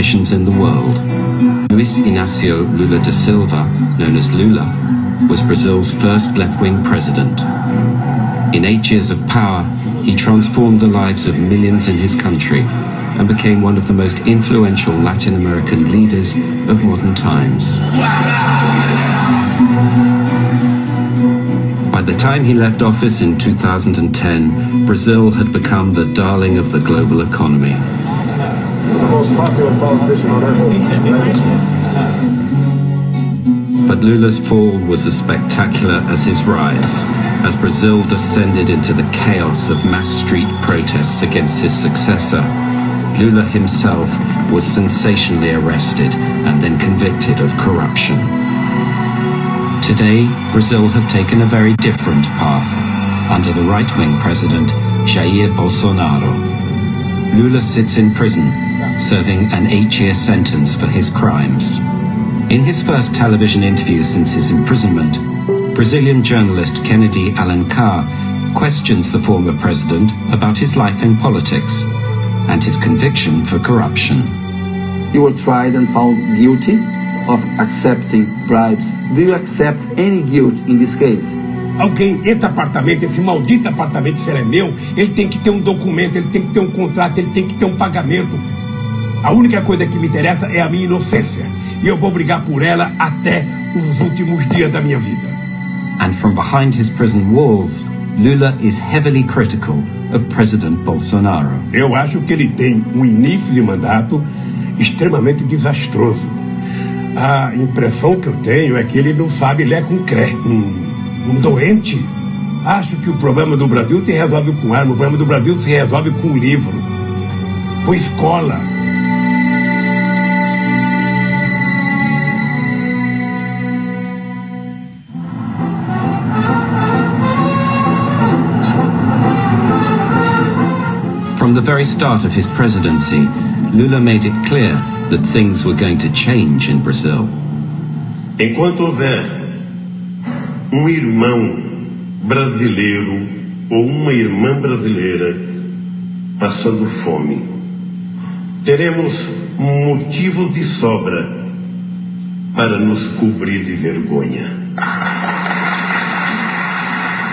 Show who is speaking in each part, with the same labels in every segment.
Speaker 1: politicians in the world. Luiz Inácio Lula da Silva, known as Lula, was Brazil's first left-wing president. In 8 years of power, he transformed the lives of millions in his country and became one of the most influential Latin American leaders of modern times. By the time he left office in 2010, Brazil had become the darling of the global economy.
Speaker 2: The most popular politician on earth.
Speaker 1: But Lula's fall was as spectacular as his rise, as Brazil descended into the chaos of mass street protests against his successor. Lula himself was sensationally arrested and then convicted of corruption. Today, Brazil has taken a very different path under the right-wing president, Jair Bolsonaro. Lula sits in prison, serving an 8-year sentence for his crimes. In his first television interview since his imprisonment, Brazilian journalist Kennedy Alencar questions the former president about his life in politics and his conviction for corruption.
Speaker 3: You were tried and found guilty of accepting bribes. Do you accept any guilt in this case?
Speaker 4: Alguém, esse apartamento, esse maldito apartamento, se ele é meu, ele tem que ter um documento, ele tem que ter um contrato, ele tem que ter um pagamento. A única coisa que me interessa é a minha inocência. E eu vou brigar por ela até os últimos dias da minha vida.
Speaker 1: And from behind his prison walls, Lula is heavily critical of President Bolsonaro.
Speaker 4: Eu acho que ele tem um início de mandato extremamente desastroso. A impressão que eu tenho é que ele não sabe ler com cré. Um doente. Acho que o problema do Brasil se resolve com arma, o problema do Brasil se resolve com livro, com escola.
Speaker 1: From the very start of his presidency, Lula made it clear that things were going to change in Brazil.
Speaker 5: Enquanto houver um irmão brasileiro ou uma irmã brasileira passando fome, teremos motivos de sobra para nos cobrir de vergonha.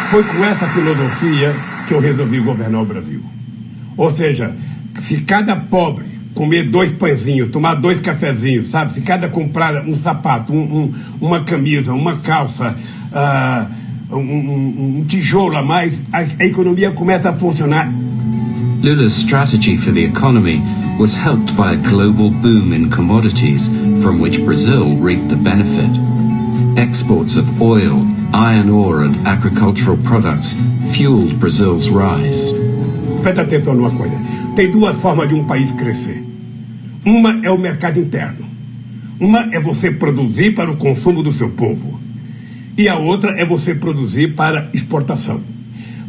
Speaker 4: Foi com essa filosofia que eu resolvi governar o Brasil. Ou seja, se cada pobre comer 2 pãezinhos, tomar 2 cafezinhos, sabe? Se cada comprar um sapato, uma camisa, uma calça, um tijolo a mais, a economia começa a funcionar.
Speaker 1: Lula's strategy for the economy was helped by a global boom in commodities from which Brazil reaped the benefit. Exports of oil, iron ore and agricultural products fueled Brazil's rise.
Speaker 4: Presta atenção numa coisa. Tem 2 formas de um país crescer. Uma é o mercado interno. Uma é você produzir para o consumo do seu povo. E a outra é você produzir para exportação.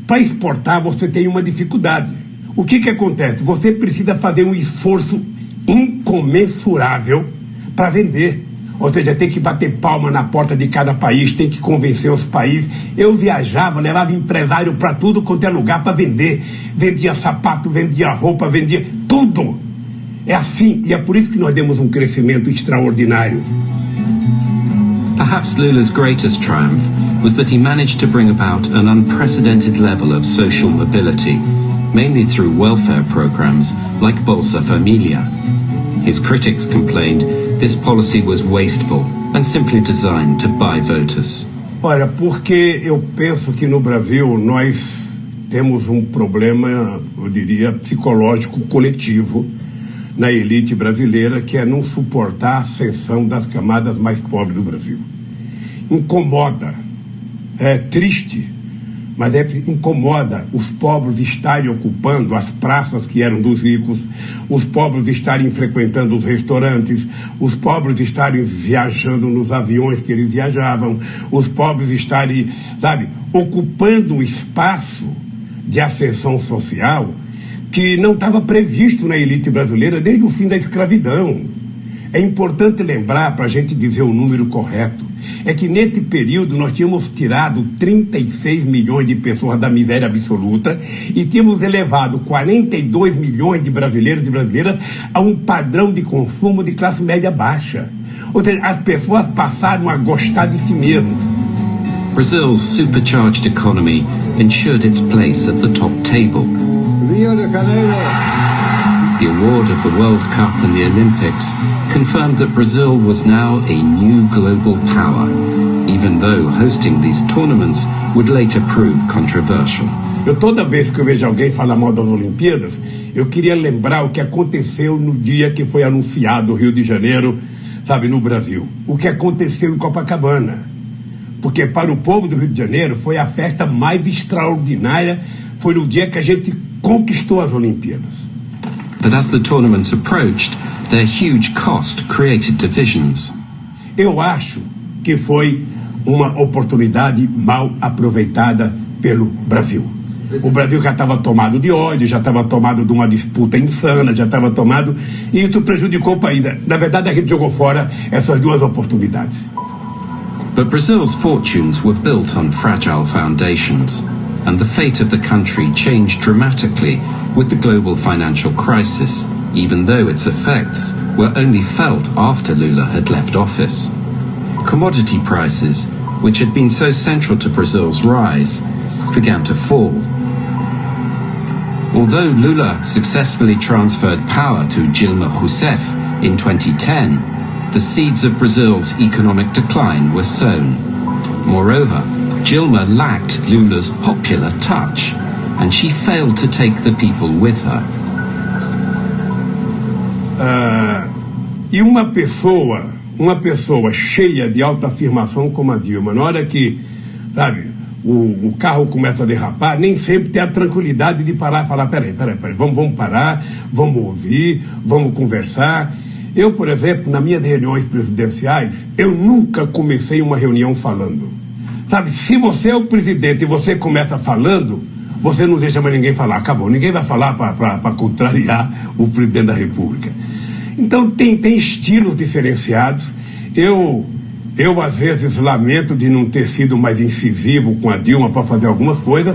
Speaker 4: Para exportar você tem uma dificuldade. O que acontece? Você precisa fazer um esforço incomensurável para vender. Ou seja, tem que bater palma na porta de cada país, tem que convencer os países. Eu viajava, levava empresário para tudo quanto é lugar para vender. Vendia sapato, vendia roupa, vendia tudo. É assim, e é por isso que nós demos um crescimento extraordinário.
Speaker 1: Perhaps Lula's greatest triumph was that he managed to bring about an unprecedented level of social mobility, mainly through welfare programs like Bolsa Família. His critics complained this policy was wasteful and simply designed to buy voters.
Speaker 4: Olha, porque eu penso que no Brasil nós temos um problema, eu diria, psicológico coletivo na elite brasileira, que é não suportar a ascensão das camadas mais pobres do Brasil. Incomoda, é triste, mas incomoda os pobres estarem ocupando as praças que eram dos ricos, os pobres estarem frequentando os restaurantes, os pobres estarem viajando nos aviões que eles viajavam, os pobres estarem, sabe, ocupando o espaço de ascensão social que não estava previsto na elite brasileira desde o fim da escravidão. É importante lembrar, para a gente dizer o número correto, é que nesse período nós tínhamos tirado 36 milhões de pessoas da miséria absoluta e tínhamos elevado 42 milhões de brasileiros e brasileiras a um padrão de consumo de classe média baixa. Ou seja, as pessoas passaram a gostar de si mesmos.
Speaker 1: Brazil's supercharged economy ensured its place at the top table.
Speaker 2: Rio de Janeiro.
Speaker 1: The award of the World Cup and the Olympics confirmed that Brazil was now a new global power, even though hosting these tournaments would later prove controversial.
Speaker 4: Toda vez que eu vejo alguém falar mal das Olimpíadas, eu queria lembrar o que aconteceu no dia que foi anunciado o Rio de Janeiro, sabe, no Brasil. O que aconteceu em Copacabana. Porque para o povo do Rio de Janeiro foi a festa mais extraordinária, foi no dia que a gente conquistou as Olimpíadas.
Speaker 1: But as the tournament approached, their huge cost created divisions.
Speaker 4: Eu acho que foi uma oportunidade mal aproveitada pelo Brasil. O Brasil já estava tomado de ódio, já estava tomado de uma disputa insana, já estava tomado, e isso prejudicou o país. Na verdade, a gente jogou fora essas duas oportunidades.
Speaker 1: But Brazil's fortunes were built on fragile foundations, and the fate of the country changed dramatically with the global financial crisis, even though its effects were only felt after Lula had left office. Commodity prices, which had been so central to Brazil's rise, began to fall. Although Lula successfully transferred power to Dilma Rousseff in 2010, the seeds of Brazil's economic decline were sown. Moreover, Dilma lacked Lula's popular touch, and she failed to take the people with her.
Speaker 4: E uma pessoa cheia de autoafirmação como a Dilma, na hora que, sabe, o carro começa a derrapar, nem sempre tem a tranquilidade de parar e falar, peraí, vamos parar, vamos ouvir, vamos conversar. Eu, por exemplo, nas minhas reuniões presidenciais, eu nunca comecei uma reunião falando. Sabe, se você é o presidente e você começa falando, você não deixa mais ninguém falar, acabou. Ninguém vai falar para contrariar o presidente da República. Então tem estilos diferenciados. Eu às vezes lamento de não ter sido mais incisivo com a Dilma para fazer algumas coisas.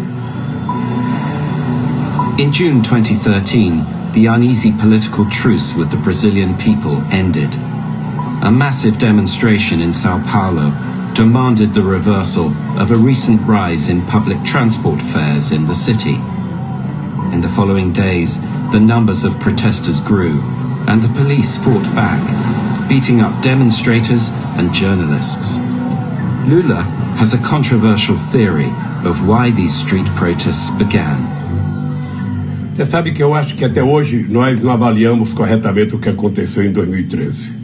Speaker 1: In June 2013, the uneasy political truce with the Brazilian people ended. A massive demonstration in Sao Paulo demanded the reversal of a recent rise in public transport fares in the city. In the following days, the numbers of protesters grew, and the police fought back, beating up demonstrators and journalists. Lula has a controversial theory of why these street protests began.
Speaker 4: Você sabe que eu acho que até hoje nós não avaliamos corretamente o que aconteceu em 2013.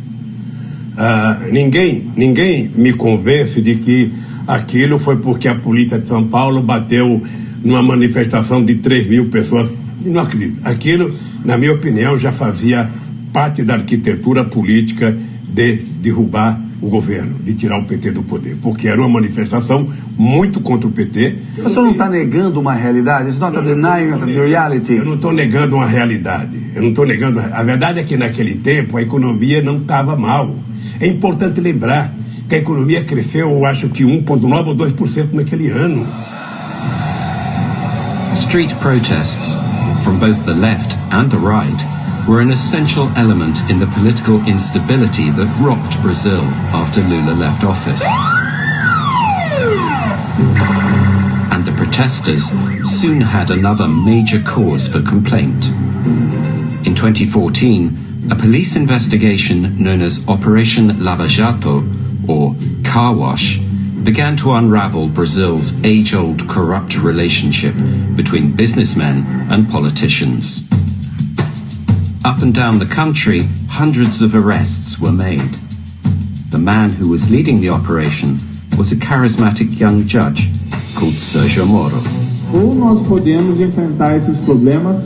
Speaker 4: Ninguém me convence de que aquilo foi porque a polícia de São Paulo bateu numa manifestação de 3 mil pessoas. Não acredito. Aquilo, na minha opinião, já fazia parte da arquitetura política de derrubar o governo, de tirar o PT do poder, porque era uma manifestação muito contra o PT.
Speaker 3: O senhor não está negando uma realidade? It's not a denying of the reality.
Speaker 4: Eu não estou negando uma realidade. Eu não estou negando. A verdade é que naquele tempo a economia não estava mal. É importante lembrar que a economia cresceu, eu acho que 1,9% ou 2% naquele ano.
Speaker 1: Street protests, from both the left and the right, were an essential element in the political instability that rocked Brazil after Lula left office. And the protesters soon had another major cause for complaint. In 2014, a police investigation known as Operation Lava Jato, or Car Wash, began to unravel Brazil's age-old corrupt relationship between businessmen and politicians. Up and down the country, hundreds of arrests were made. The man who was leading the operation was a charismatic young judge called Sérgio Moro.
Speaker 6: Ou nós podemos enfrentar esses problemas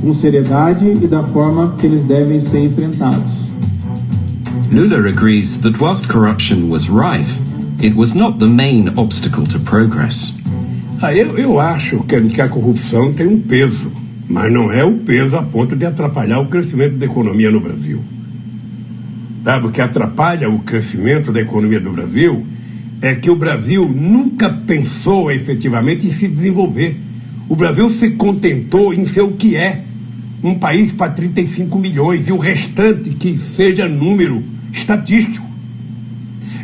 Speaker 6: com seriedade e da forma que eles devem ser enfrentados.
Speaker 1: Lula agrees that whilst corruption was rife, it was not the main obstacle to progress.
Speaker 4: Eu acho que a corrupção tem um peso, mas não é o peso a ponto de atrapalhar o crescimento da economia no Brasil. sabe, o que atrapalha o crescimento da economia do Brasil é que o Brasil nunca pensou efetivamente em se desenvolver. O Brasil se contentou em ser o que é, um país para 35 milhões, e o restante que seja número estatístico.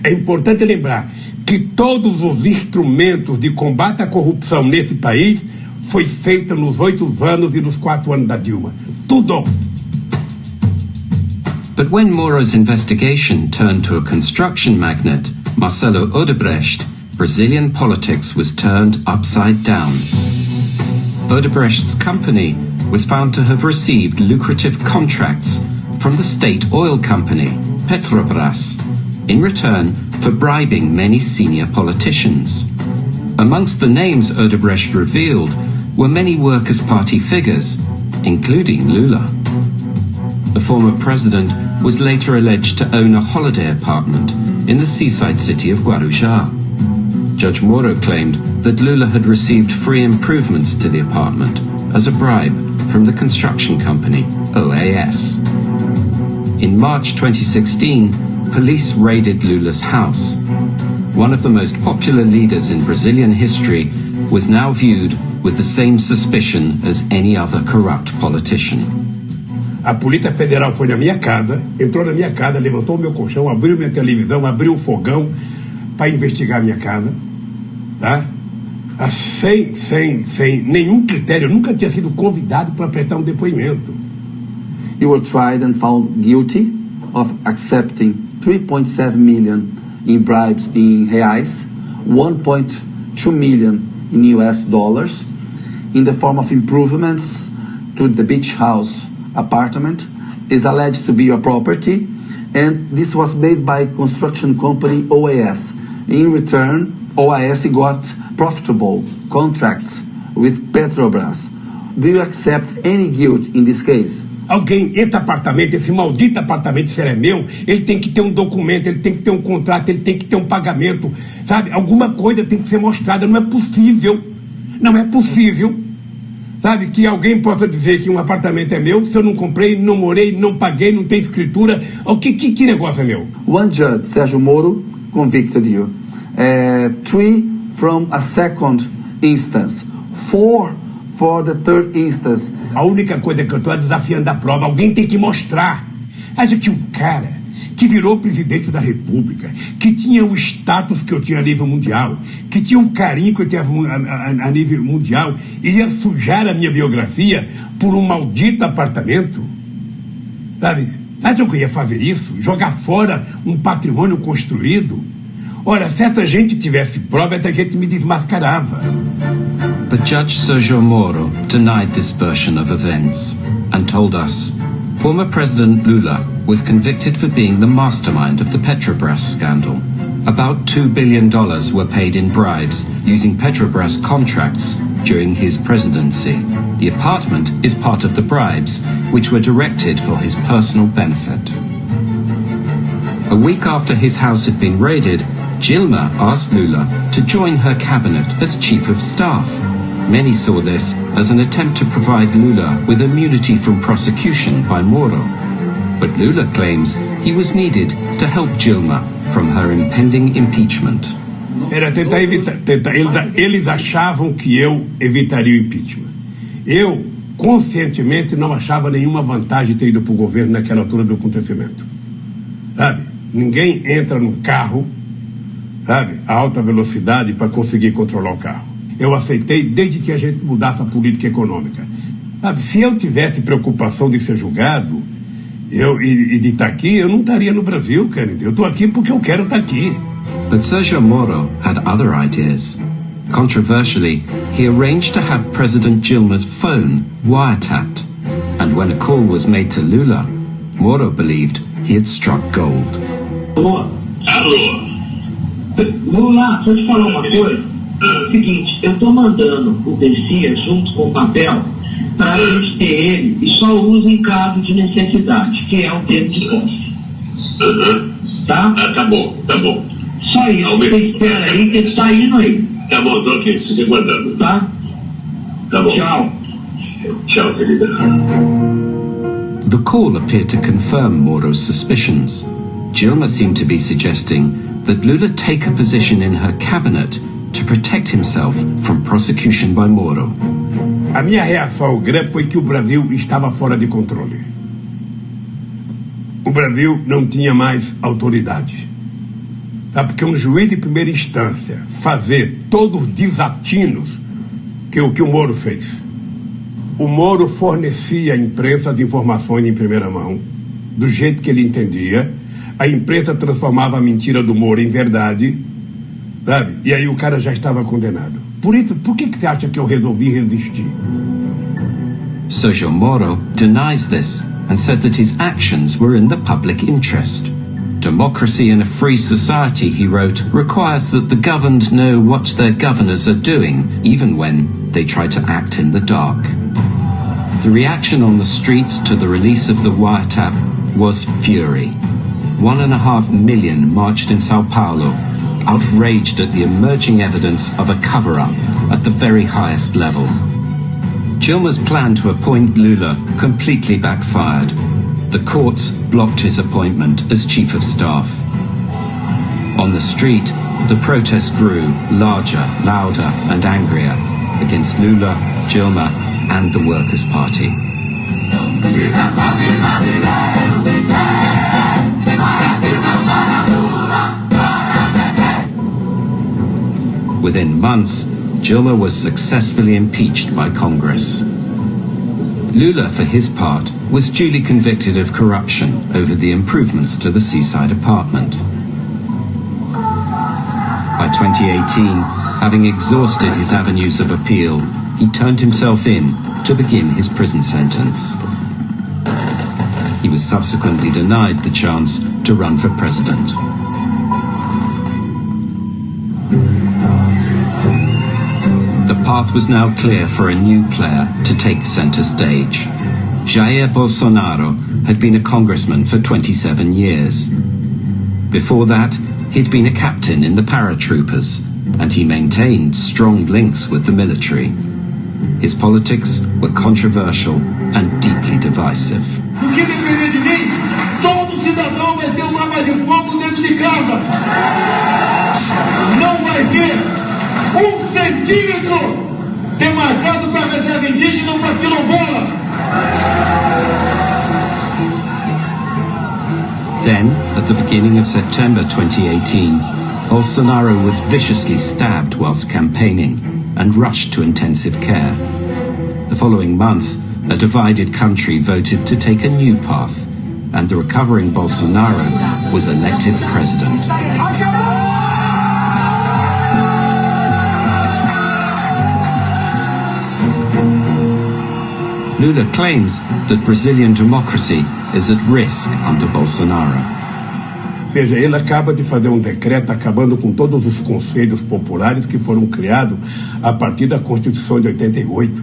Speaker 4: É importante lembrar que todos os instrumentos de combate à corrupção nesse país foi feito nos 8 anos e nos 4 anos da Dilma. Tudo!
Speaker 1: But when Moro's investigation turned to a construction magnate, Marcelo Odebrecht, Brazilian politics was turned upside down. Odebrecht's company was found to have received lucrative contracts from the state oil company, Petrobras, in return for bribing many senior politicians. Amongst the names Odebrecht revealed were many Workers' Party figures, including Lula. The former president was later alleged to own a holiday apartment in the seaside city of Guarujá. Judge Moro claimed that Lula had received free improvements to the apartment as a bribe from the construction company OAS. In March 2016, police raided Lula's house. One of the most popular leaders in Brazilian history was now viewed with the same suspicion as any other corrupt politician.
Speaker 4: A Polícia Federal foi na minha casa, entrou na minha casa, levantou o meu colchão, abriu minha televisão, abriu o fogão para investigar a minha casa, tá? Sem nenhum critério. Eu nunca tinha sido convidado para prestar um depoimento.
Speaker 3: You were tried and found guilty of accepting 3.7 million in bribes in reais, 1.2 million in US dollars, in the form of improvements to the beach house apartment, is alleged to be your property, and this was made by construction company OAS. In return, OAS got profitable contracts with Petrobras. Do you accept any guilt in this case?
Speaker 4: Alguém, esse apartamento, esse maldito apartamento, se ele é meu, ele tem que ter um documento, ele tem que ter um contrato, ele tem que ter um pagamento, sabe? Alguma coisa tem que ser mostrada. Não é possível, sabe, que alguém possa dizer que um apartamento é meu se eu não comprei, não morei, não paguei, não tem escritura. Que negócio é meu?
Speaker 3: One judge, Sérgio Moro, convicted you. 3 from a second instance. 4 for the third instance.
Speaker 4: A única coisa que eu estou é desafiando a prova. Alguém tem que mostrar. Acha que um cara que virou presidente da República, que tinha o status que eu tinha a nível mundial, que tinha um carinho que eu tinha a nível mundial, ia sujar a minha biografia por um maldito apartamento? Sabe? Acha que eu ia fazer isso? Jogar fora um patrimônio construído? Ora, se essa gente tivesse prova, essa gente me desmascarava.
Speaker 1: But Judge Sérgio Moro denied this version of events and told us former President Lula was convicted for being the mastermind of the Petrobras scandal. About $2 billion were paid in bribes using Petrobras contracts during his presidency. The apartment is part of the bribes, which were directed for his personal benefit. A week after his house had been raided, Dilma asked Lula to join her cabinet as chief of staff. Many saw this as an attempt to provide Lula with immunity from prosecution by Moro. But Lula claims he was needed to help Dilma from her impending impeachment.
Speaker 4: Era tentar evitar. Eles achavam que eu evitaria o impeachment. Eu, conscientemente, não achava nenhuma vantagem ter ido para o governo naquela altura do acontecimento. Sabe? Ninguém entra num carro, sabe, a alta velocidade para conseguir controlar o carro. Eu aceitei desde que a gente mudasse a política econômica. Sabe, se eu tivesse preocupação de ser julgado e de estar aqui, eu não estaria no Brasil, Kennedy. Eu estou aqui porque eu quero estar aqui.
Speaker 1: But Sérgio Moro had other ideas. Controversially, he arranged to have President Dilma's phone wiretapped. And when a call was made to Lula, Moro believed he had struck gold.
Speaker 7: Alô? Lula, deixa eu te falar uma coisa. Seguinte, eu estou mandando o Garcia junto com o papel para a gente ter ele e só usa em caso de necessidade, que é o termo de posse. Tá?
Speaker 5: Tá bom.
Speaker 7: Só isso, você espera aí que ele está indo aí.
Speaker 5: Tá bom, tô aqui, fique aguardando.
Speaker 7: Tá?
Speaker 5: Tá bom.
Speaker 7: Tchau, querida.
Speaker 1: The call appeared to confirm Moro's suspicions. Dilma seemed to be suggesting that Lula take a position in her cabinet to protect himself from prosecution by Moro.
Speaker 4: A minha reação ao greve foi que o Brasil estava fora de controle. O Brasil não tinha mais autoridade. Tá? Porque um juiz de primeira instância fazer todos os desatinos que o Moro fez. O Moro fornecia à imprensa as informações em primeira mão, do jeito que ele entendia. A imprensa transformava a mentira do Moro em verdade, sabe? E aí o cara já estava condenado. Por isso, por que você acha que eu resolvi resistir?
Speaker 1: Sergio Moro denies this and said that his actions were in the public interest. Democracy in a free society, he wrote, requires that the governed know what their governors are doing, even when they try to act in the dark. The reaction on the streets to the release of the wiretap was fury. 1.5 million marched in Sao Paulo, outraged at the emerging evidence of a cover-up at the very highest level. Dilma's plan to appoint Lula completely backfired. The courts blocked his appointment as chief of staff. On the street, the protest grew larger, louder and angrier against Lula, Dilma and the Workers' Party. Within months, Dilma was successfully impeached by Congress. Lula, for his part, was duly convicted of corruption over the improvements to the seaside apartment. By 2018, having exhausted his avenues of appeal, he turned himself in to begin his prison sentence. He was subsequently denied the chance to run for president. The path was now clear for a new player to take center stage. Jair Bolsonaro had been a congressman for 27 years. Before that, he'd been a captain in the paratroopers, and he maintained strong links with the military. His politics were controversial and deeply divisive.
Speaker 8: O que depender de mim, todo cidadão vai ter uma arma de fogo dentro de casa. Não vai ter 1 centímetro demarcado para reserva indígena ou para quilombola.
Speaker 1: Then, at the beginning of September 2018, Bolsonaro was viciously stabbed whilst campaigning and rushed to intensive care. The following month, a divided country voted to take a new path, and the recovering Bolsonaro was elected president. Lula claims that Brazilian democracy is at risk under Bolsonaro.
Speaker 4: Veja, ele acaba de fazer um decreto acabando com todos os conselhos populares que foram criados a partir da Constituição de 88.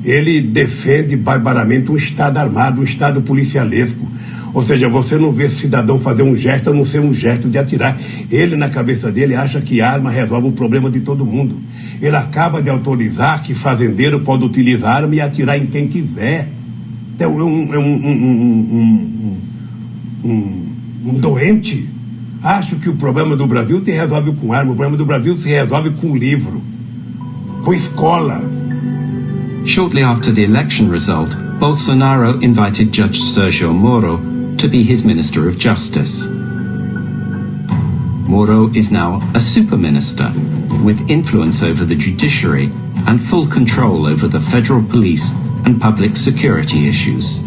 Speaker 4: Ele defende barbaramente um Estado armado, um Estado policialesco. Ou seja, você não vê cidadão fazer um gesto a não ser um gesto de atirar. Ele, na cabeça dele, acha que arma resolve o problema de todo mundo. Ele acaba de autorizar que fazendeiro pode utilizar arma e atirar em quem quiser. Então, um doente. Acho que o problema do Brasil se resolve com arma. O problema do Brasil se resolve com livro, com escola.
Speaker 1: Shortly after the election result, Bolsonaro invited Judge Sergio Moro to be his Minister of Justice. Moro is now a super minister, with influence over the judiciary and full control over the federal police and public security issues.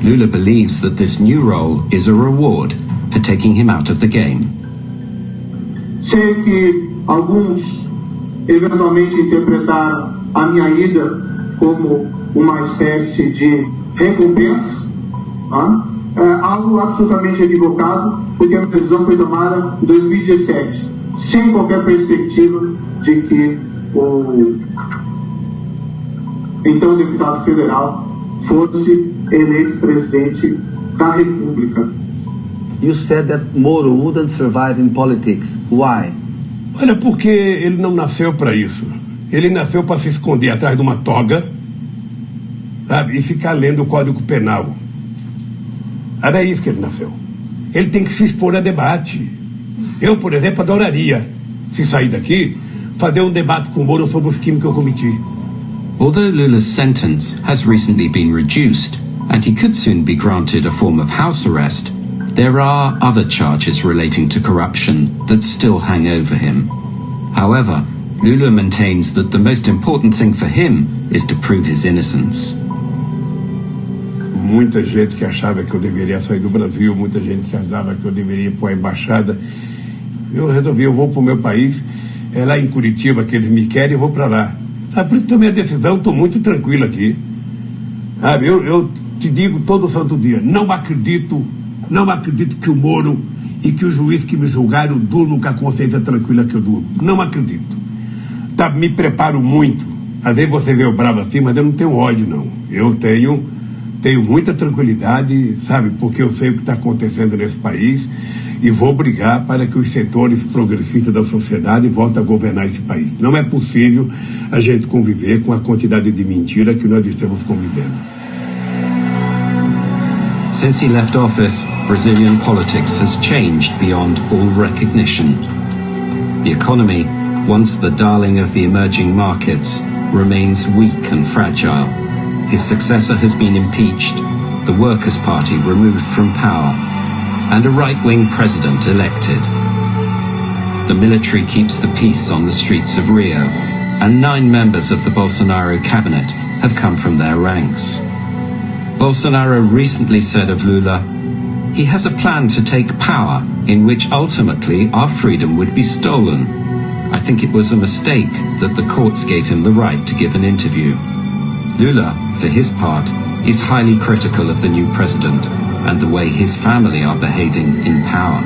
Speaker 1: Lula believes that this new role is a reward for taking him out of the game.
Speaker 6: Sei que alguns eventualmente interpretaram a minha ida como uma espécie de recompensa, algo absolutamente equivocado, porque a decisão foi tomada em 2017, sem qualquer perspectiva de que o então deputado federal fosse eleito presidente da República.
Speaker 3: You said that Moro wouldn't survive in politics. Why?
Speaker 4: Olha, porque ele não nasceu para isso. Ele nasceu para se esconder atrás de uma toga, sabe, e ficar lendo o Código Penal. Era isso que ele nasceu. Ele tem que se expor a debate. Eu, por exemplo, adoraria, se sair daqui, fazer um debate com o Moro sobre os crimes que eu cometi.
Speaker 1: Although Lula's sentence has recently been reduced, and he could soon be granted a form of house arrest, there are other charges relating to corruption that still hang over him. However, Lula maintains that the most important thing for him is to prove his innocence.
Speaker 4: Muita gente que achava que eu deveria sair do Brasil, muita gente que achava que eu deveria ir para a embaixada. Eu resolvi, eu vou para o meu país, é lá em Curitiba que eles me querem, eu vou para lá. Por isso tomei a decisão, estou muito tranquilo aqui. Sabe, eu te digo todo santo dia, não acredito que o Moro e que o juiz que me julgaram durmam com a consciência tranquila que eu durmo. Não acredito. Tá, me preparo muito. Às vezes você vê eu bravo assim, mas eu não tenho ódio, não. Eu tenho muita tranquilidade, sabe, porque eu sei o que está acontecendo nesse país e vou brigar para que os setores progressistas da sociedade voltem a governar esse país. Não é possível a gente conviver com a quantidade de mentira que nós estamos convivendo.
Speaker 1: Since he left office, Brazilian politics has changed beyond all recognition. The economy, once the darling of the emerging markets, remains weak and fragile. His successor has been impeached, the Workers' Party removed from power, and a right-wing president elected. The military keeps the peace on the streets of Rio, and 9 members of the Bolsonaro cabinet have come from their ranks. Bolsonaro recently said of Lula, he has a plan to take power in which ultimately our freedom would be stolen. I think it was a mistake that the courts gave him the right to give an interview. Lula, for his part, is highly critical of the new president and the way his family are behaving in power.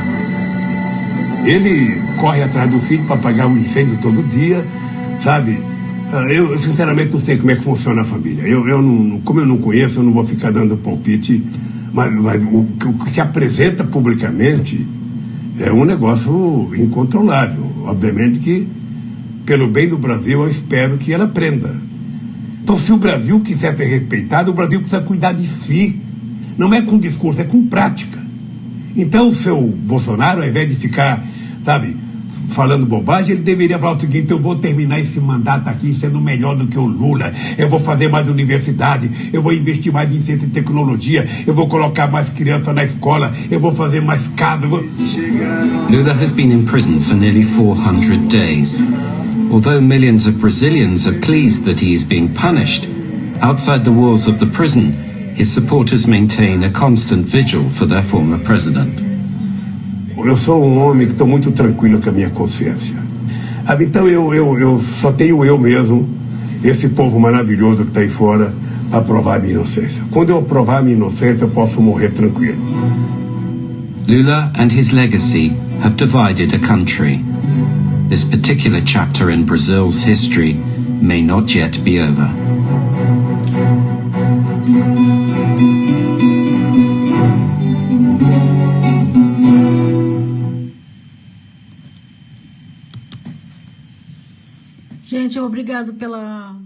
Speaker 4: Ele corre atrás do filho para apagar um incêndio todo dia, sabe? Eu sinceramente não sei como é que funciona a família. Como eu não conheço, eu não vou ficar dando palpite, mas o que se apresenta publicamente é um negócio incontrolável. Obviamente que, pelo bem do Brasil, eu espero que ela aprenda. Então, se o Brasil quiser ser respeitado, o Brasil precisa cuidar de si. Não é com discurso, é com prática. Então, o seu Bolsonaro, ao invés de ficar, sabe, falando bobagem, ele deveria falar o seguinte: eu vou terminar esse mandato aqui sendo melhor do que o Lula, eu vou fazer mais universidade, eu vou investir mais em ciência e tecnologia, eu vou colocar mais criança na escola, eu vou fazer mais casa.
Speaker 1: Lula has been in prison for nearly 400 days. Although millions of Brazilians are pleased that he is being punished, outside the walls of the prison, his supporters maintain a constant vigil for their former president.
Speaker 4: Eu sou um homem que estou muito tranquilo com a minha consciência. Então eu só tenho eu mesmo, esse povo maravilhoso que está aí fora, para provar a minha inocência. Quando eu provar a minha inocência, eu posso morrer tranquilo.
Speaker 1: Lula and his legacy have divided a country. This particular chapter in Brazil's history may not yet be over.
Speaker 9: Gente, obrigado pela